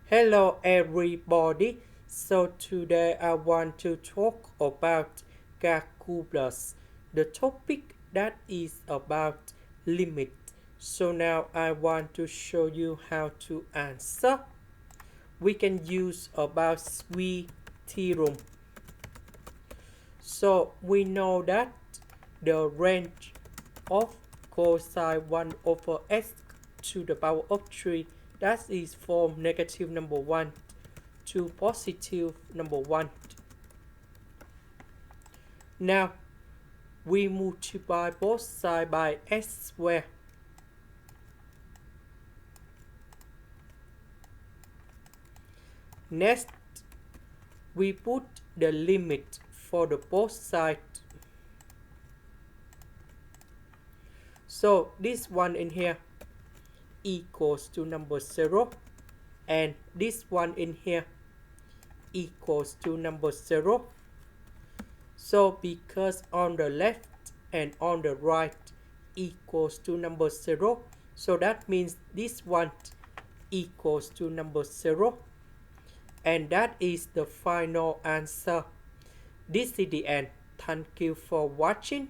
Hello everybody. So today I want to talk about calculus. The topic that is about limit. So now I want to show you how to answer. We can use about theorem. So we know that the range of cosine 1 over x to the power of 3, that is from negative number 1 to positive number 1. Now we multiply both sides by x squared. Next, we put the limit for the both sides. So this one in here equals to number 0, and this one in here equals to number 0. So because on the left and on the right equals to number 0, so that means this one equals to number 0. And that is the final answer. This is the end. Thank you for watching.